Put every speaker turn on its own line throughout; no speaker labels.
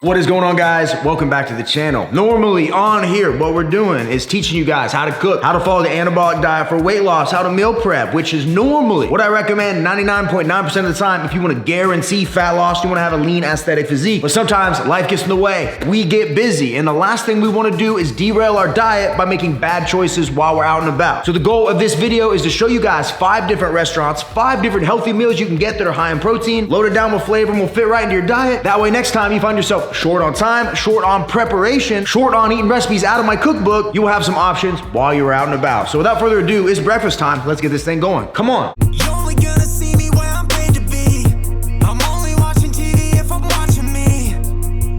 What is going on, guys? Welcome back to the channel. Normally on here, what we're doing is teaching you guys how to cook, how to follow the anabolic diet for weight loss, how to meal prep, which is normally what I recommend 99.9% of the time if you want to guarantee fat loss, you want to have a lean aesthetic physique. But sometimes life gets in the way. We get busy, and the last thing we want to do is derail our diet by making bad choices while we're out and about. So the goal of this video is to show you guys 5 different restaurants, 5 different healthy meals you can get that are high in protein, loaded down with flavor, and will fit right into your diet. That way, next time you find yourself short on time, short on preparation, short on eating recipes out of my cookbook, you will have some options while you're out and about. So without further ado, it's breakfast time. Let's get this thing going. Come on.
You're only gonna see me where I'm paid to be. I'm only watching TV if I'm watching me.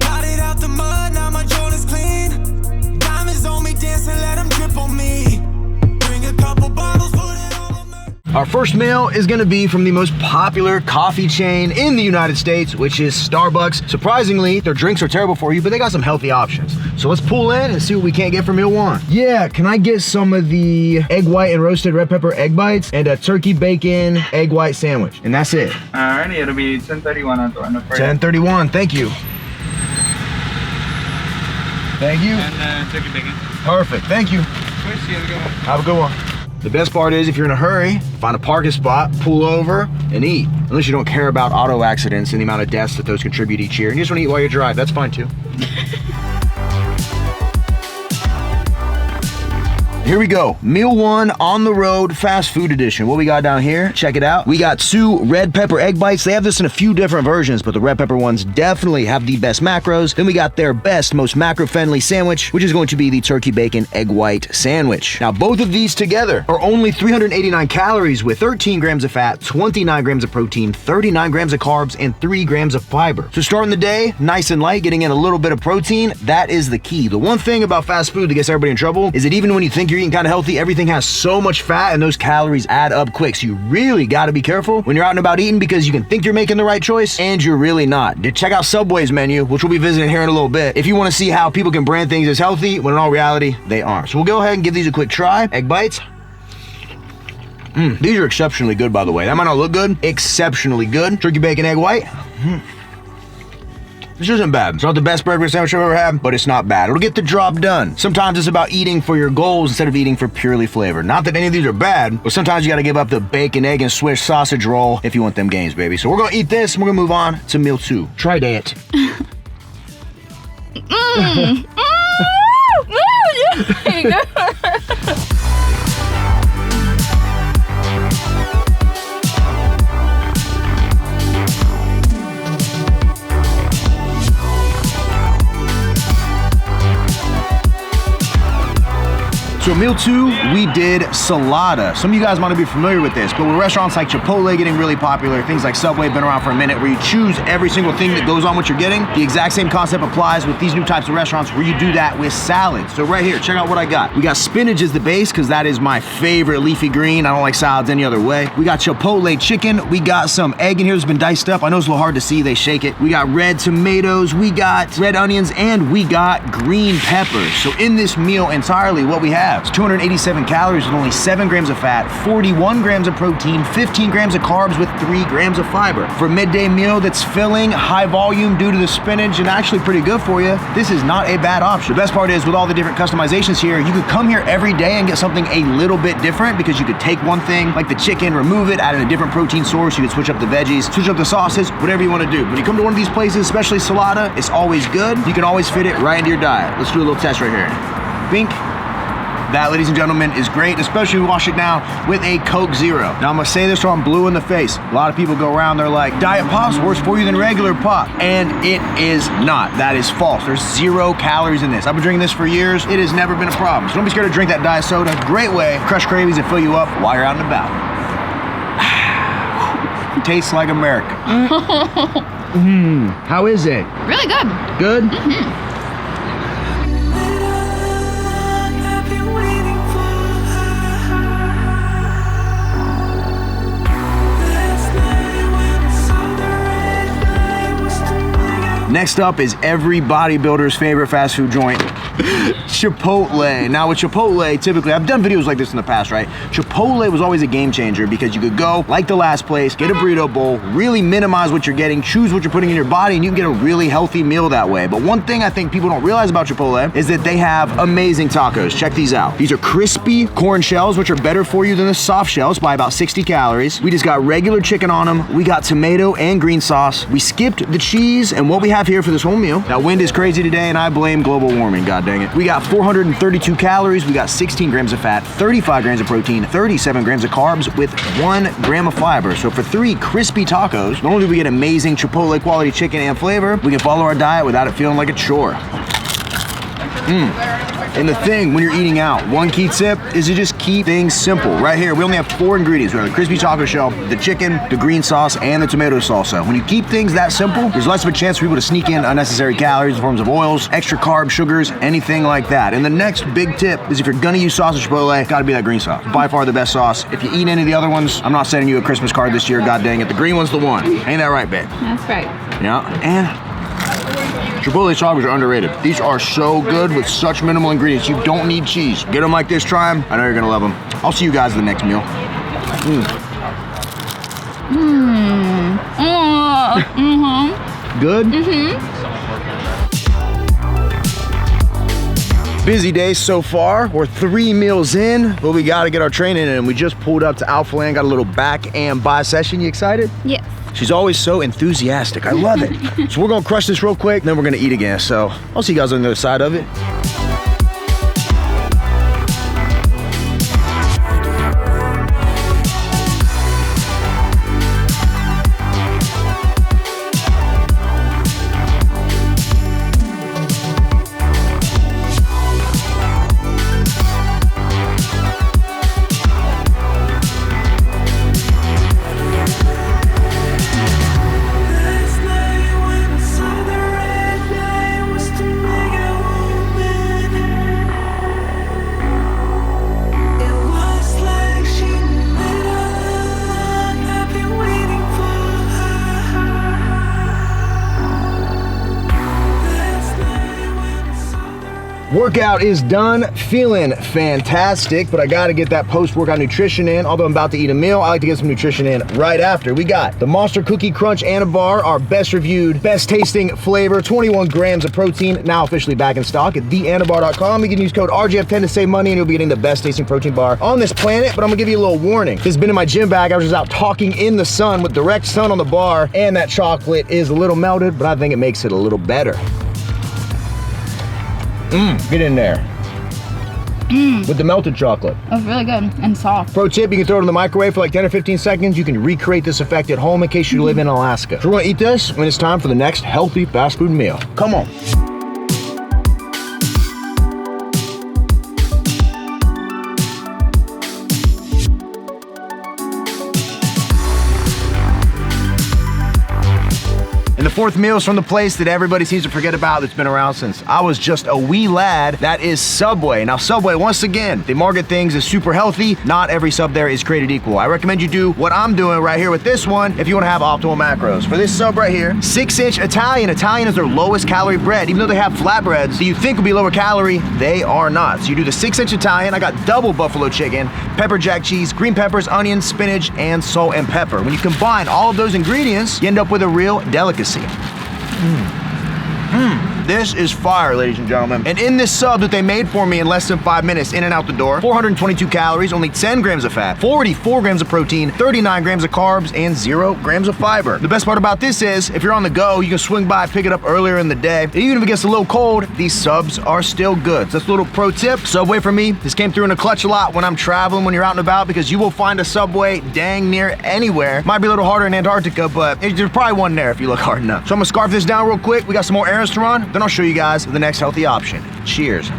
Got it out the mud, now my Jordan's clean. Diamonds on me dancing, let them drip on me. Bring a couple bottles, put it on my...
Our first meal is gonna be from the most popular coffee chain in the United States, which is Starbucks. Surprisingly, their drinks are terrible for you, but they got some healthy options. So let's pull in and see what we can't get for meal 1. Yeah, can I get some of the egg white and roasted red pepper egg bites and a turkey bacon egg white sandwich? And that's it.
Alrighty, it'll be 10:31 on the
10:31, thank you. Thank you.
And turkey bacon.
Perfect, thank you. Have a good one. The best part is if you're in a hurry, find a parking spot, pull over, and eat. Unless you don't care about auto accidents and the amount of deaths that those contribute each year. And you just want to eat while you drive, that's fine too. Here we go, meal 1 on the road, fast food edition. What we got down here, check it out. We got 2 red pepper egg bites. They have this in a few different versions, but the red pepper ones definitely have the best macros. Then we got their best, most macro-friendly sandwich, which is going to be the turkey bacon egg white sandwich. Now, both of these together are only 389 calories with 13 grams of fat, 29 grams of protein, 39 grams of carbs, and 3 grams of fiber. So starting the day, nice and light, getting in a little bit of protein, that is the key. The one thing about fast food that gets everybody in trouble is that even when you think you're eating kind of healthy, everything has so much fat and those calories add up quick. So you really got to be careful when you're out and about eating, because you can think you're making the right choice and you're really not. Check out Subway's menu, which we'll be visiting here in a little bit, if you want to see how people can brand things as healthy when in all reality they aren't. So we'll go ahead and give these a quick try. Egg bites. These are exceptionally good, by the way. That might not look good. Exceptionally good. Turkey bacon egg white. This isn't bad. It's not the best breakfast sandwich I've ever had, but it's not bad. It'll get the job done. Sometimes it's about eating for your goals instead of eating for purely flavor. Not that any of these are bad, but sometimes you gotta give up the bacon, egg, and Swiss sausage roll if you want them gains, baby. So we're gonna eat this, and we're gonna move on to meal 2. Try that. So meal 2, we did Salata. Some of you guys might not be familiar with this, but with restaurants like Chipotle getting really popular, things like Subway been around for a minute, where you choose every single thing that goes on what you're getting, the exact same concept applies with these new types of restaurants where you do that with salads. So right here, check out what I got. We got spinach as the base, because that is my favorite leafy green. I don't like salads any other way. We got Chipotle chicken. We got some egg in here that's been diced up. I know it's a little hard to see, they shake it. We got red tomatoes, we got red onions, and we got green peppers. So in this meal entirely, what we have, it's 287 calories with only 7 grams of fat, 41 grams of protein, 15 grams of carbs with 3 grams of fiber. For a midday meal that's filling, high volume due to the spinach, and actually pretty good for you, this is not a bad option. The best part is with all the different customizations here, you could come here every day and get something a little bit different, because you could take one thing like the chicken, remove it, add in a different protein source. You could switch up the veggies, switch up the sauces, whatever you want to do. When you come to one of these places, especially Salata, it's always good. You can always fit it right into your diet. Let's do a little test right here. Bink. That, ladies and gentlemen, is great, especially when we wash it down with a Coke Zero. Now, I'm gonna say this so I'm blue in the face. A lot of people go around, they're like, Diet Pop's worse for you than regular pop. And it is not. That is false. There's 0 calories in this. I've been drinking this for years. It has never been a problem. So don't be scared to drink that diet soda. Great way to crush cravings and fill you up while you're out and about. Tastes like America. How is it?
Really good.
Good? Next up is every bodybuilder's favorite fast food joint, Chipotle. Now with Chipotle, typically, I've done videos like this in the past, right? Chipotle was always a game changer because you could go, like the last place, get a burrito bowl, really minimize what you're getting, choose what you're putting in your body, and you can get a really healthy meal that way. But one thing I think people don't realize about Chipotle is that they have amazing tacos. Check these out. These are crispy corn shells, which are better for you than the soft shells by about 60 calories. We just got regular chicken on them. We got tomato and green sauce. We skipped the cheese, and what we have here for this whole meal. That wind is crazy today, and I blame global warming, god dang it. We got 432 calories. We got 16 grams of fat, 35 grams of protein, 37 grams of carbs with 1 gram of fiber. So for 3 crispy tacos, not only do we get amazing Chipotle quality chicken and flavor, we can follow our diet without it feeling like a chore. And the thing when you're eating out, one key tip is to just keep things simple. Right here, we only have 4 ingredients. We have the crispy taco shell, the chicken, the green sauce, and the tomato salsa. When you keep things that simple, there's less of a chance for people to sneak in unnecessary calories in forms of oils, extra carbs, sugars, anything like that. And the next big tip is if you're gonna use sauce at Chipotle, gotta be that green sauce. By far the best sauce. If you eat any of the other ones, I'm not sending you a Christmas card this year, god dang it. The green one's the one. Ain't that right, babe?
That's right.
Yeah, and Chipotle tacos are underrated. These are so good with such minimal ingredients. You don't need cheese. Get them like this, try them. I know you're gonna love them. I'll see you guys in the next meal. Good? Busy day so far. We're 3 meals in, but we gotta get our training in. We just pulled up to Alpha Land, got a little back and bi session. You excited?
Yes.
She's always so enthusiastic. I love it. So we're gonna crush this real quick, then we're gonna eat again. So I'll see you guys on the other side of it.
Last night when I saw the red light was to make a woman. It was like she knew all along. I've been waiting for her. Last night when I saw the red.
Workout is done, feeling fantastic, but I gotta get that post-workout nutrition in. Although I'm about to eat a meal, I like to get some nutrition in right after. We got the Monster Cookie Crunch Anabar, our best reviewed, best tasting flavor, 21 grams of protein, now officially back in stock at theanabar.com. You can use code RGF10 to save money and you'll be getting the best tasting protein bar on this planet, but I'm gonna give you a little warning. This has been in my gym bag. I was just out talking in the sun with direct sun on the bar, and that chocolate is a little melted, but I think it makes it a little better. Get in there. With the melted chocolate.
It was really good and soft.
Pro tip, you can throw it in the microwave for like 10 or 15 seconds. You can recreate this effect at home in case you live in Alaska. So we're gonna eat this when it's time for the next healthy fast food meal. Come on. And the fourth meal is from the place that everybody seems to forget about that's been around since I was just a wee lad. That is Subway. Now Subway, once again, they market things as super healthy. Not every sub there is created equal. I recommend you do what I'm doing right here with this one if you want to have optimal macros. For this sub right here, 6-inch Italian. Italian is their lowest calorie bread. Even though they have flatbreads that you think would be lower calorie, they are not. So you do the 6-inch Italian. I got double buffalo chicken, pepper jack cheese, green peppers, onions, spinach, and salt and pepper. When you combine all of those ingredients, you end up with a real delicacy. This is fire, ladies and gentlemen. And in this sub that they made for me in less than 5 minutes, in and out the door, 422 calories, only 10 grams of fat, 44 grams of protein, 39 grams of carbs, and 0 grams of fiber. The best part about this is, if you're on the go, you can swing by, pick it up earlier in the day. And even if it gets a little cold, these subs are still good. So that's a little pro tip. Subway for me, this came through in a clutch a lot when I'm traveling, when you're out and about, because you will find a Subway dang near anywhere. Might be a little harder in Antarctica, but there's probably one there if you look hard enough. So I'm gonna scarf this down real quick. We got some more errands to run. Then I'll show you guys the next healthy option. Cheers.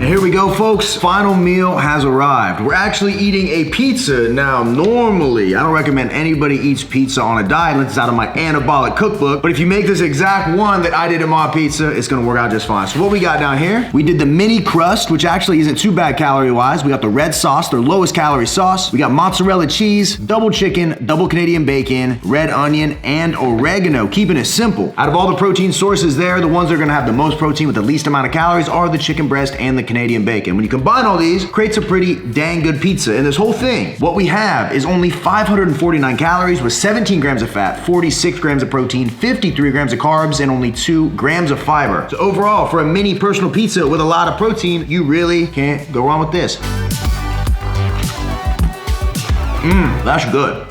here we go, folks. Final meal has arrived. We're actually eating a pizza. Now, normally, I don't recommend anybody eats pizza on a diet unless it's out of my Anabolic cookbook. But if you make this exact one that I did in my pizza, it's gonna work out just fine. So what we got down here, we did the mini crust, which actually isn't too bad calorie-wise. We got the red sauce, their lowest calorie sauce. We got mozzarella cheese, double chicken, double Canadian bacon, red onion, and oregano, keeping it simple. Out of all the protein sources there, the ones that are gonna have the most protein with the least amount of calories are the chicken breast and the Canadian bacon. When you combine all these, creates a pretty dang good pizza. And this whole thing, what we have is only 549 calories with 17 grams of fat, 46 grams of protein, 53 grams of carbs, and only 2 grams of fiber. So overall, for a mini personal pizza with a lot of protein, you really can't go wrong with this. That's good.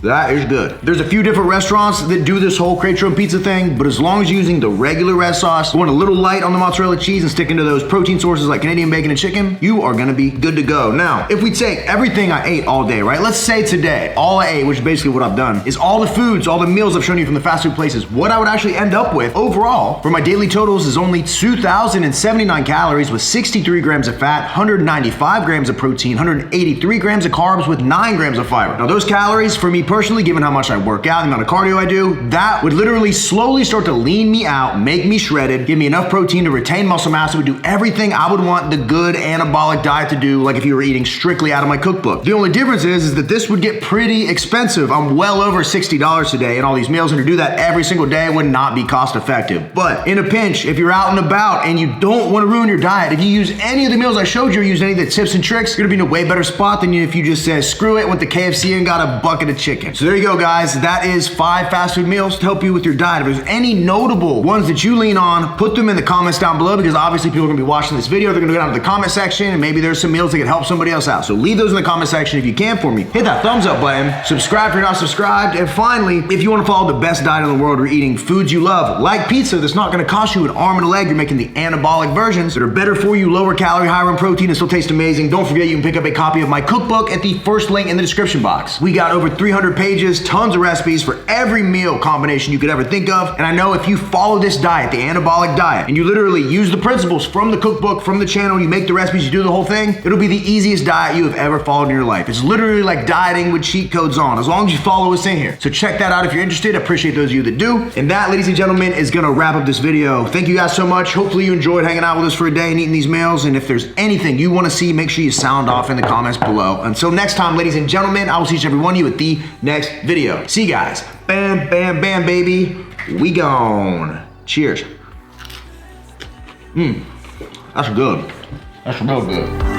That is good. There's a few different restaurants that do this whole crate shrimp pizza thing, but as long as you're using the regular red sauce, going a little light on the mozzarella cheese and sticking to those protein sources like Canadian bacon and chicken, you are gonna be good to go. Now, if we take everything I ate all day, right? Let's say today, all I ate, which is basically what I've done, is all the foods, all the meals I've shown you from the fast food places, what I would actually end up with overall for my daily totals is only 2,079 calories with 63 grams of fat, 195 grams of protein, 183 grams of carbs with 9 grams of fiber. Now those calories for me personally, given how much I work out, the amount of cardio I do, that would literally slowly start to lean me out, make me shredded, give me enough protein to retain muscle mass. It would do everything I would want the good anabolic diet to do, like if you were eating strictly out of my cookbook. The only difference is that this would get pretty expensive. I'm well over $60 today in all these meals, and to do that every single day would not be cost effective. But in a pinch, if you're out and about and you don't want to ruin your diet, if you use any of the meals I showed you or use any of the tips and tricks, you're gonna be in a way better spot than if you just said, screw it, went to KFC and got a bucket of chicken. So there you go, guys. That is 5 fast food meals to help you with your diet. If there's any notable ones that you lean on, put them in the comments down below, because obviously people are gonna be watching this video. They're gonna go down to the comment section and maybe there's some meals that can help somebody else out. So leave those in the comment section if you can for me. Hit that thumbs up button, subscribe if you're not subscribed, and finally, if you wanna follow the best diet in the world or eating foods you love, like pizza that's not gonna cost you an arm and a leg, you're making the anabolic versions that are better for you, lower calorie, higher in protein, and still taste amazing. Don't forget you can pick up a copy of my cookbook at the first link in the description box. We got over 300 pages, tons of recipes for every meal combination you could ever think of. And I know if you follow this diet, the anabolic diet, and you literally use the principles from the cookbook, from the channel, you make the recipes, you do the whole thing, it'll be the easiest diet you have ever followed in your life. It's literally like dieting with cheat codes on, as long as you follow what's in here. So check that out if you're interested. I appreciate those of you that do. And that, ladies and gentlemen, is gonna wrap up this video. Thank you guys so much. Hopefully you enjoyed hanging out with us for a day and eating these meals. And if there's anything you wanna see, make sure you sound off in the comments below. Until next time, ladies and gentlemen, I will see each and every one of you at the next video. See you guys. Bam, bam, bam, baby. We gone. Cheers. That's good. That's real good.